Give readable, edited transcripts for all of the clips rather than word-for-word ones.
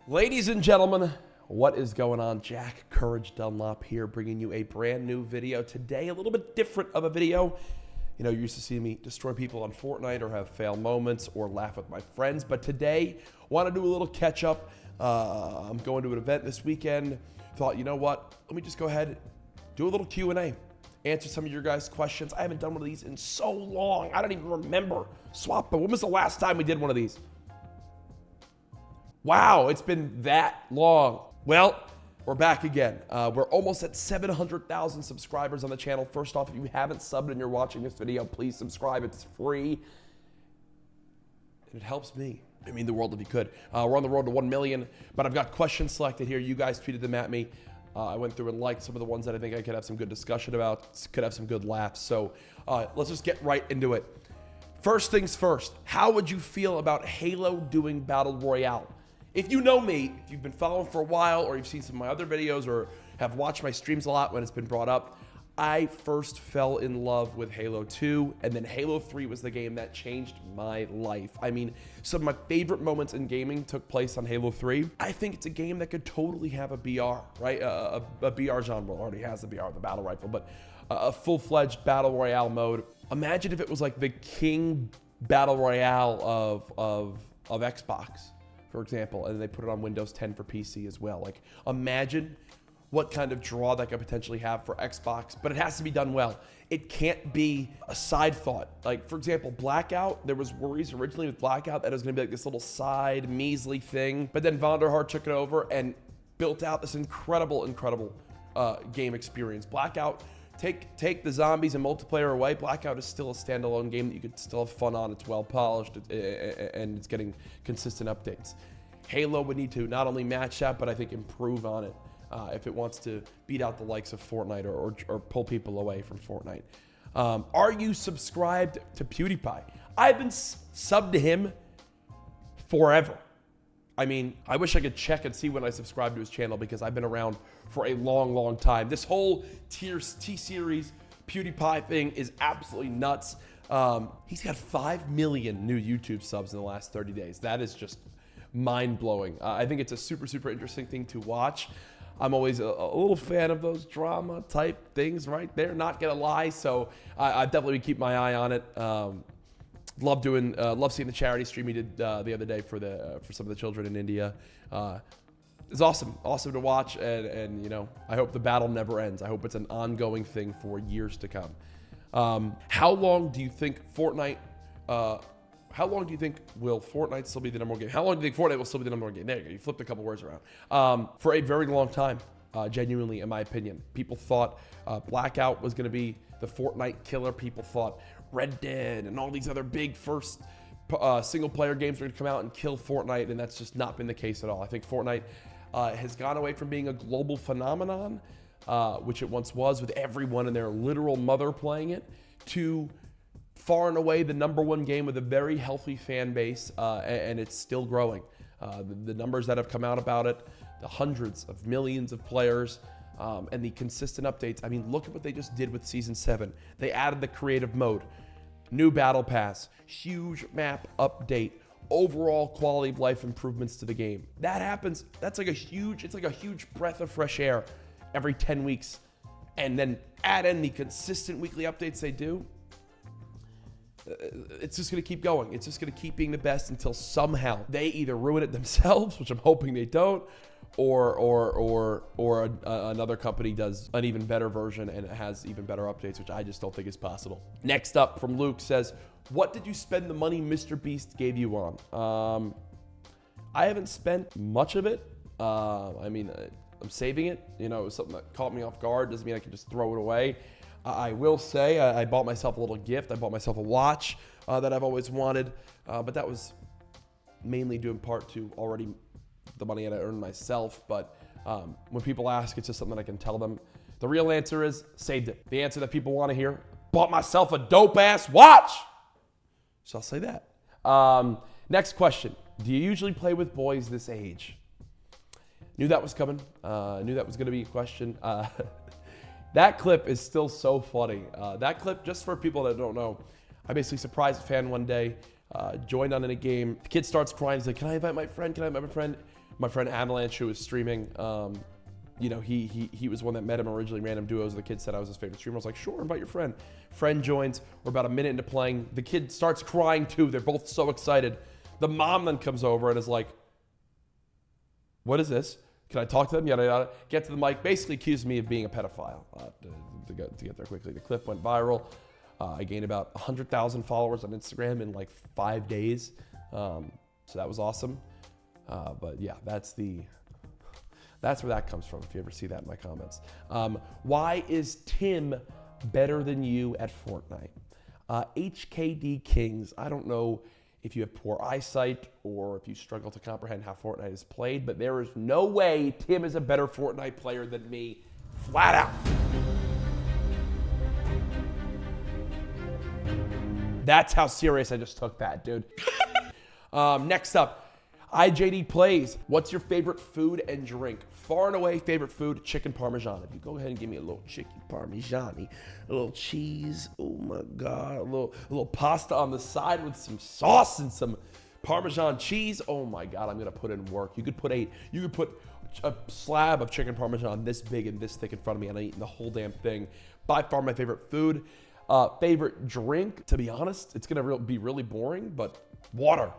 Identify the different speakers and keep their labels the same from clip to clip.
Speaker 1: Ladies and gentlemen, what is going on? Jack Courage Dunlop here, bringing you a brand new video today. A little bit different of a video. You know, you're used to seeing me destroy people on Fortnite or have fail moments or laugh with my friends. But today, want to do a little catch up. I'm going to an event this weekend. Thought, you know what? Let me just go ahead, do a little Q&A. Answer some of your guys' questions. I haven't done one of these in so long. I don't even remember. Swpah, when was the last time we did one of these? Wow, it's been that long. Well, we're back again. We're almost at 700,000 subscribers on the channel. First off, if you haven't subbed and you're watching this video, please subscribe. It's free. And it helps me. I mean, the world if you could. We're on the road to 1 million, but I've got questions selected here. You guys tweeted them at me. I went through and liked some of the ones that I think I could have some good discussion about, could have some good laughs. So let's just get right into it. First things first, how would you feel about Halo doing Battle Royale? If you know me, if you've been following for a while, or you've seen some of my other videos, or have watched my streams a lot when it's been brought up, I first fell in love with Halo 2, and then Halo 3 was the game that changed my life. I mean, some of my favorite moments in gaming took place on Halo 3. I think it's a game that could totally have a BR, right? A BR genre. Already has the BR, the battle rifle, but a full-fledged battle royale mode. Imagine if it was like the king battle royale of Xbox, for example, and they put it on Windows 10 for PC as well. Like, imagine what kind of draw that could potentially have for Xbox, but it has to be done well. It can't be a side thought. Like, for example, Blackout, there was worries originally with Blackout that it was gonna be like this little side measly thing, but then Vonderhaar took it over and built out this incredible game experience. Blackout, take the zombies and multiplayer away, Blackout is still a standalone game that you could still have fun on. It's well polished, and it's getting consistent updates. Halo would need to not only match that, but I think improve on it if it wants to beat out the likes of Fortnite or pull people away from Fortnite. Are you subscribed to PewDiePie? I've been subbed to him forever. I mean, I wish I could check and see when I subscribed to his channel, because I've been around for a long time. This whole T-Series PewDiePie thing is absolutely nuts. He's got 5 million new YouTube subs in the last 30 days. That is just mind-blowing. I think it's a super interesting thing to watch. I'm always a little fan of those drama type things right there, not gonna lie. So I definitely keep my eye on it. Love seeing the charity stream he did the other day for some of the children in India. It's awesome to watch, and you know, I hope the battle never ends. I hope it's an ongoing thing for years to come. How long do you think Fortnite? How long do you think will Fortnite still be the number one game? How long do you think Fortnite will still be the number one game? There you go. You flipped a couple words around. For a very long time, genuinely, in my opinion, people thought Blackout was going to be the Fortnite killer. People thought Red Dead and all these other big first single-player games are going to come out and kill Fortnite, and that's just not been the case at all. I think Fortnite has gone away from being a global phenomenon, which it once was, with everyone and their literal mother playing it, to far and away the number one game with a very healthy fan base, and it's still growing. The numbers that have come out about it, the hundreds of millions of players, and the consistent updates. I mean, look at what they just did with Season 7. They added the creative mode, new battle pass, huge map update, overall quality of life improvements to the game. That happens, it's like a huge breath of fresh air every 10 weeks. And then add in the consistent weekly updates they do. It's just going to keep going. It's just going to keep being the best until somehow they either ruin it themselves, which I'm hoping they don't, or another company does an even better version and it has even better updates, which I just don't think is possible. Next up from Luke says, what did you spend the money Mr. Beast gave you on? I haven't spent much of it. I mean, I'm saving it. You know, it was something that caught me off guard. Doesn't mean I can just throw it away. I will say I bought myself a little gift. I bought myself a watch that I've always wanted, but that was mainly due in part to already the money that I earned myself. But when people ask, it's just something I can tell them. The real answer is saved it. The answer that people want to hear, bought myself a dope-ass watch. So I'll say that. Next question. Do you usually play with boys this age? Knew that was coming. Knew that was going to be a question. That clip is still so funny. That clip, just for people that don't know, I basically surprised a fan one day, joined on in a game. The kid starts crying. He's like, can I invite my friend? Can I invite my friend? My friend Avalanche, who was streaming, you know, he was one that met him originally, random duos. The kid said I was his favorite streamer. I was like, sure, invite your friend. Friend joins. We're about a minute into playing. The kid starts crying too. They're both so excited. The mom then comes over and is like, what is this? Can I talk to them? Yada, yada. Get to the mic. Basically accused me of being a pedophile to get there quickly. The clip went viral. I gained about 100,000 followers on Instagram in like 5 days. So that was awesome. But yeah, that's where that comes from, if you ever see that in my comments. Why is Tim better than you at Fortnite? HKD Kings, I don't know if you have poor eyesight or if you struggle to comprehend how Fortnite is played, but there is no way Tim is a better Fortnite player than me, flat out. That's how serious I just took that, dude. Next up, IJD Plays. What's your favorite food and drink? Far and away favorite food, chicken parmesan. If you go ahead and give me a little chicken parmesan, a little cheese, oh my God, a little pasta on the side with some sauce and some parmesan cheese. Oh my God, I'm gonna put in work. You could put a slab of chicken parmesan this big and this thick in front of me, and I'm eating the whole damn thing. By far my favorite food. Favorite drink, to be honest, it's gonna be really boring, but water.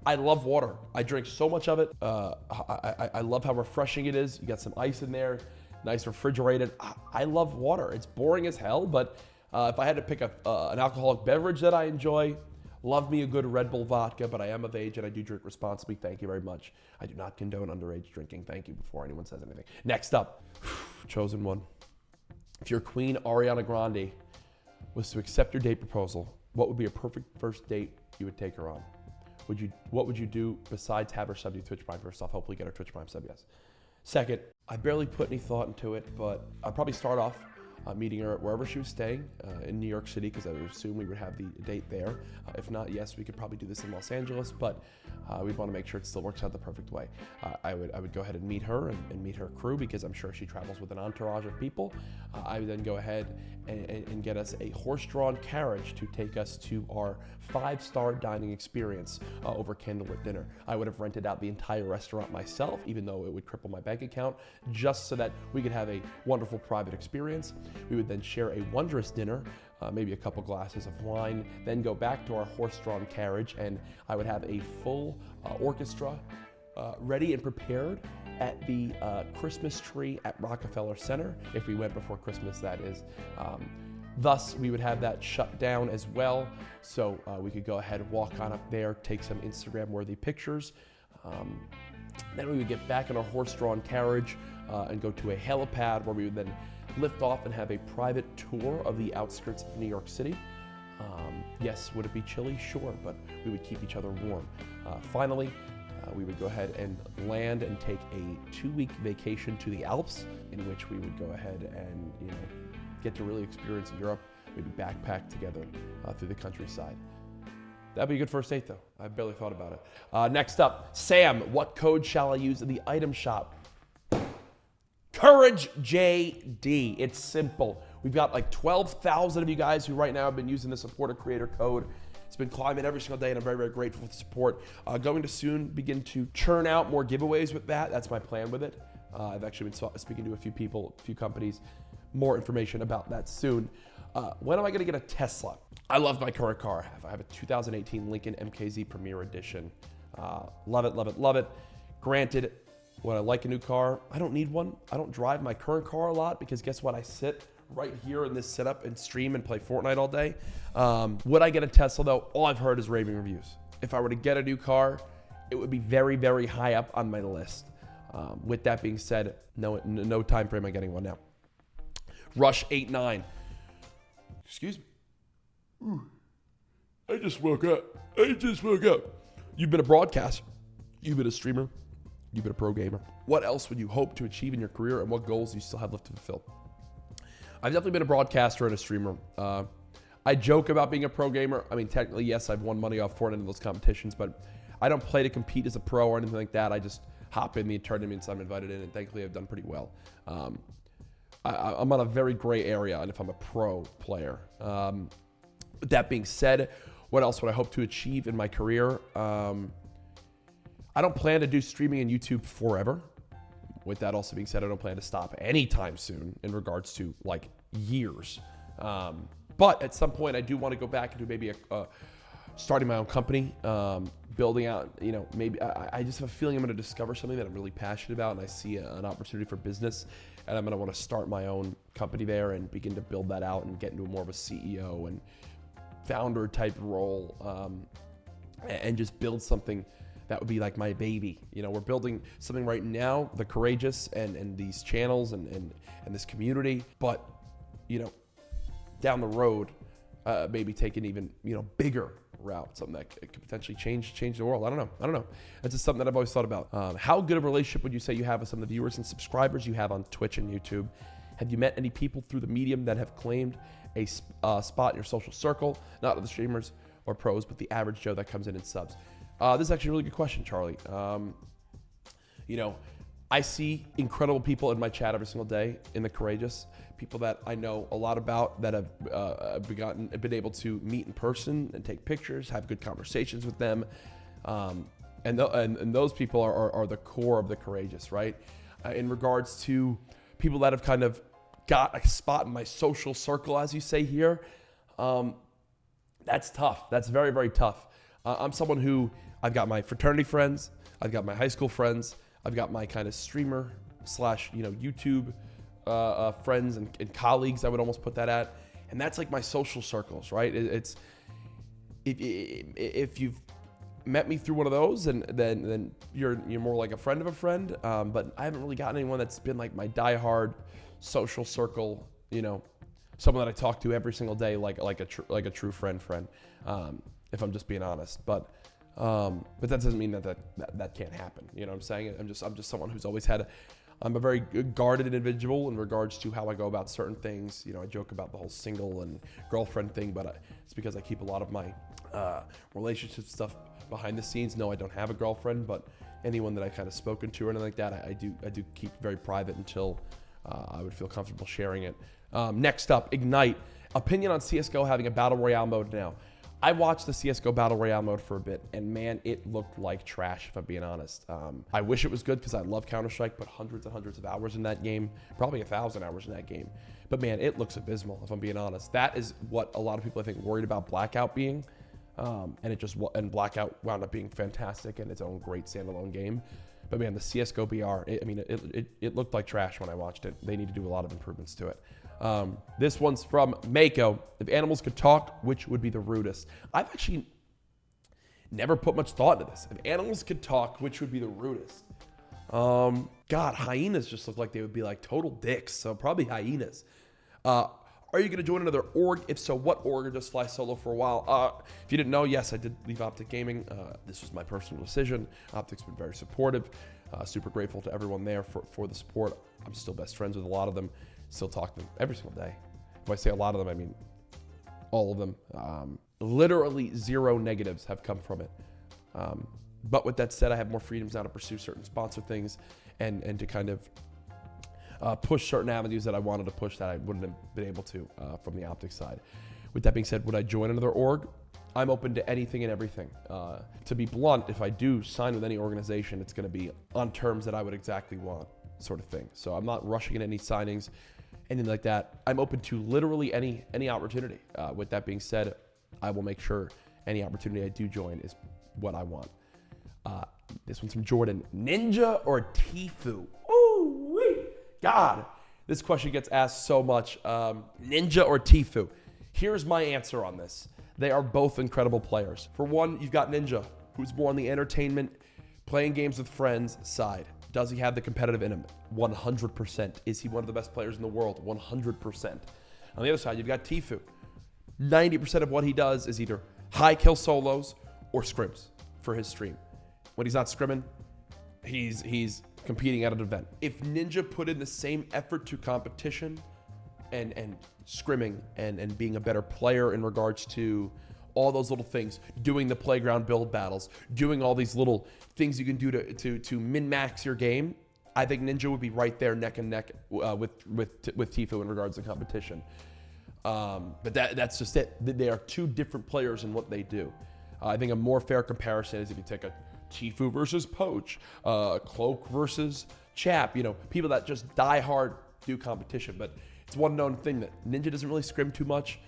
Speaker 1: I love water. I drink so much of it. I love how refreshing it is. You got some ice in there, nice refrigerated. I love water. It's boring as hell, but if I had to pick an alcoholic beverage that I enjoy, love me a good Red Bull vodka, but I am of age and I do drink responsibly. Thank you very much. I do not condone underage drinking. Thank you before anyone says anything. Next up, chosen one. If your queen, Ariana Grande, was to accept your date proposal, what would be a perfect first date you would take her on? What would you do besides have her sub to Twitch Prime? First off, hopefully get her Twitch Prime sub, yes. Second, I barely put any thought into it, but I'd probably start off meeting her wherever she was staying in New York City, because I would assume we would have the date there. If not, yes, we could probably do this in Los Angeles, but we'd want to make sure it still works out the perfect way. I would go ahead and meet her and meet her crew, because I'm sure she travels with an entourage of people. I would then go ahead and get us a horse-drawn carriage to take us to our 5-star dining experience over candlelit dinner. I would have rented out the entire restaurant myself, even though it would cripple my bank account, just so that we could have a wonderful private experience. We would then share a wondrous dinner, maybe a couple glasses of wine, then go back to our horse-drawn carriage, and I would have a full orchestra ready and prepared at the Christmas tree at Rockefeller Center, if we went before Christmas, that is. Thus, we would have that shut down as well, so we could go ahead and walk on up there, take some Instagram-worthy pictures. Then we would get back in our horse-drawn carriage and go to a helipad, where we would then lift off and have a private tour of the outskirts of New York City. Yes, would it be chilly? Sure, but we would keep each other warm. Finally, we would go ahead and land and take a 2-week vacation to the Alps, in which we would go ahead and get to really experience Europe. We'd backpack together through the countryside. That'd be a good first date, though. I barely thought about it. Next up, Sam, what code shall I use in the item shop? CouRageJD. It's simple. We've got like 12,000 of you guys who right now have been using the supporter creator code. It's been climbing every single day, and I'm very, very grateful for the support. Going to soon begin to churn out more giveaways with that. That's my plan with it. I've actually been speaking to a few people, a few companies. More information about that soon. When am I going to get a Tesla? I love my current car. I have a 2018 Lincoln MKZ Premier Edition. Love it, love it, love it. Granted, when I like a new car, I don't need one. I don't drive my current car a lot, because guess what? I sit right here in this setup and stream and play Fortnite all day. Would I get a Tesla though? All I've heard is raving reviews. If I were to get a new car, it would be very, very high up on my list. With that being said, no time frame on getting one now. Rush89. Excuse me. Ooh, I just woke up. You've been a broadcaster. You've been a streamer. You've been a pro gamer. What else would you hope to achieve in your career, and what goals do you still have left to fulfill? I've definitely been a broadcaster and a streamer. I joke about being a pro gamer. I mean, technically, yes, I've won money off Fortnite in those competitions, but I don't play to compete as a pro or anything like that. I just hop in the tournaments I'm invited in, and thankfully I've done pretty well. I'm on a very gray area, and if I'm a pro player. That being said, what else would I hope to achieve in my career? I don't plan to do streaming in YouTube forever. With that also being said, I don't plan to stop anytime soon in regards to like years. But at some point, I do want to go back and do maybe starting my own company, building out, maybe I just have a feeling I'm going to discover something that I'm really passionate about, and I see an opportunity for business, and I'm going to want to start my own company there and begin to build that out and get into more of a CEO and founder type role, and just build something that would be like my baby. We're building something right now, the Courageous and these channels and this community, but down the road, maybe take an even bigger route, something that could potentially change the world. I don't know. That's just something that I've always thought about. How good of a relationship would you say you have with some of the viewers and subscribers you have on Twitch and YouTube? Have you met any people through the medium that have claimed a spot in your social circle? Not the streamers or pros, but the average Joe that comes in and subs. This is actually a really good question, Charlie. I see incredible people in my chat every single day in the Courageous, people that I know a lot about, that have been able to meet in person and take pictures, have good conversations with them. And those people are the core of the Courageous, right? In regards to people that have kind of got a spot in my social circle, as you say here, that's tough. That's very, very tough. I'm someone who, I've got my fraternity friends, I've got my high school friends, I've got my kind of streamer / YouTube friends and colleagues, I would almost put that at. And that's like my social circles, right? If you've met me through one of those, and then you're more like a friend of a friend. But I haven't really gotten anyone that's been like my diehard social circle, someone that I talk to every single day, like a true friend. If I'm just being honest, but that doesn't mean that can't happen. You know what I'm saying? I'm just someone who's always had I'm a very guarded individual in regards to how I go about certain things. I joke about the whole single and girlfriend thing, but it's because I keep a lot of my relationship stuff behind the scenes. No, I don't have a girlfriend, but anyone that I've kind of spoken to or anything like that, I do keep very private until I would feel comfortable sharing it. Next up, Ignite. Opinion on CSGO having a Battle Royale mode now. I watched the CSGO Battle Royale mode for a bit, and man, it looked like trash, if I'm being honest. I wish it was good because I love Counter-Strike, but hundreds and hundreds of hours in that game, probably 1,000 hours in that game. But man, it looks abysmal, if I'm being honest. That is what a lot of people, I think, worried about Blackout being. And Blackout wound up being fantastic and its own great standalone game. But man, the CSGO BR, it looked like trash when I watched it. They need to do a lot of improvements to it. This one's from Mako. If animals could talk, which would be the rudest? I've actually never put much thought into this. If animals could talk, which would be the rudest? God, hyenas just look like they would be like total dicks, so probably hyenas. Are you going to join another org? If so, what org, or just fly solo for a while? If you didn't know, yes, I did leave Optic Gaming. This was my personal decision. Optic's been very supportive. Super grateful to everyone there for the support. I'm still best friends with a lot of them. Still talk to them every single day. If I say a lot of them, I mean all of them. Literally zero negatives have come from it. But with that said, I have more freedoms now to pursue certain sponsor things and to kind of push certain avenues that I wanted to push that I wouldn't have been able to from the Optic side. With that being said, would I join another org? I'm open to anything and everything. To be blunt, if I do sign with any organization, it's going to be on terms that I would exactly want, sort of thing. So I'm not rushing in any signings, anything like that. I'm open to literally any opportunity. With that being said, I will make sure any opportunity I do join is what I want. This one's from Jordan. Ninja or Tfue? Ooh-wee. God, this question gets asked so much. Ninja or Tfue? Here's my answer on this. They are both incredible players. For one, you've got Ninja, who's more on the entertainment, playing games with friends side. Does he have the competitive in him? 100%. Is he one of the best players in the world? 100%. On the other side, you've got Tfue. 90% of what he does is either high kill solos or scrims for his stream. When he's not scrimming, he's competing at an event. If Ninja put in the same effort to competition and scrimming and being a better player in regards to all those little things, doing the playground build battles, doing all these little things you can do to min-max your game, I think Ninja would be right there neck and neck with Tfue in regards to competition. But that's just it. They are two different players in what they do. I think a more fair comparison is if you take a Tfue versus Poach, Cloak versus Chap, you know, people that just die hard do competition. But it's one known thing that Ninja doesn't really scrim too much.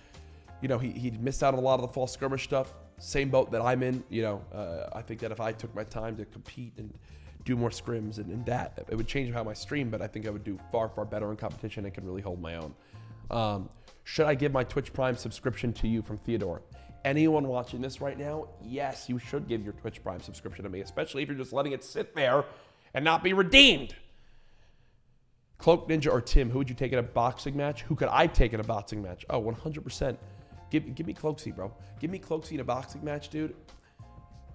Speaker 1: You know, he missed out on a lot of the fall skirmish stuff. Same boat that I'm in, you know. I think that if I took my time to compete and do more scrims and that, it would change how I stream, but I think I would do far, far better in competition and can really hold my own. Should I give my Twitch Prime subscription to you, from Theodore? Anyone watching this right now, yes, you should give your Twitch Prime subscription to me, especially if you're just letting it sit there and not be redeemed. Cloak, Ninja, or Tim, who would you take in a boxing match? Who could I take in a boxing match? Oh, 100%. Give me Cloaksy, bro. Give me Cloaksy in a boxing match, dude.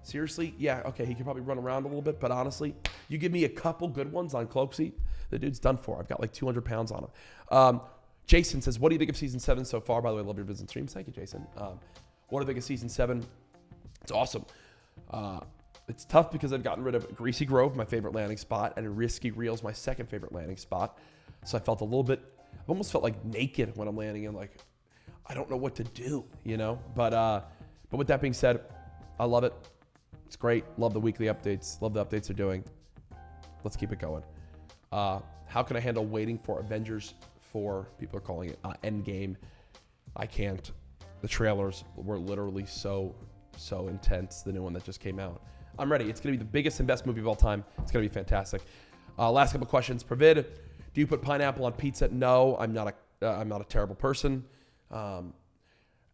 Speaker 1: Seriously? Yeah, okay, he could probably run around a little bit, but honestly, you give me a couple good ones on Cloaksy, the dude's done for. I've got like 200 pounds on him. Jason says, what do you think of Season 7 so far? By the way, I love your visit streams. Thank you, Jason. What do you think of Season 7? It's awesome. It's tough because I've gotten rid of Greasy Grove, my favorite landing spot, and Risky Reels, my second favorite landing spot. So I felt a little bit, I almost felt like naked when I'm landing in, like, I don't know what to do, you know? But with that being said, I love it. It's great. Love the weekly updates. Love the updates they're doing. Let's keep it going. How can I handle waiting for Avengers 4? People are calling it Endgame. I can't. The trailers were literally so intense. The new one that just came out. I'm ready. It's going to be the biggest and best movie of all time. It's going to be fantastic. Last couple questions. Pravid, do you put pineapple on pizza? No, I'm not a terrible person.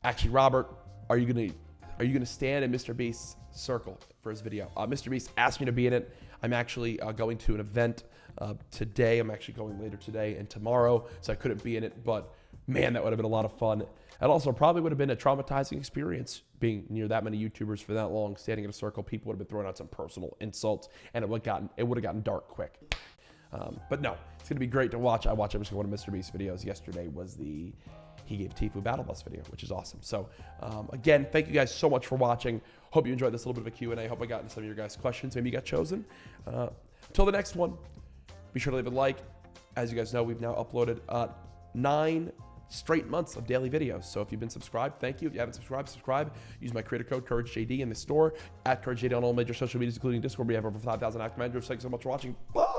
Speaker 1: Actually, Robert, are you gonna stand in Mr. Beast's circle for his video? Mr. Beast asked me to be in it. I'm actually going to an event today. I'm actually going later today and tomorrow, so I couldn't be in it. But man, that would have been a lot of fun. And also probably would have been a traumatizing experience being near that many YouTubers for that long, standing in a circle. People would have been throwing out some personal insults, and it would have gotten dark quick. But no, it's gonna be great to watch. I watched every single one of Mr. Beast's videos. Yesterday was he gave Tfue Battle Bus video, which is awesome. So again, thank you guys so much for watching. Hope you enjoyed this little bit of a Q&A. Hope I got into some of your guys' questions. Maybe you got chosen. Until the next one, be sure to leave a like. As you guys know, we've now uploaded 9 straight months of daily videos. So if you've been subscribed, thank you. If you haven't subscribed, subscribe. Use my creator code CouRageJD in the store, at CouRageJD on all major social medias, including Discord. We have over 5,000 active members. Thanks so much for watching. Bye.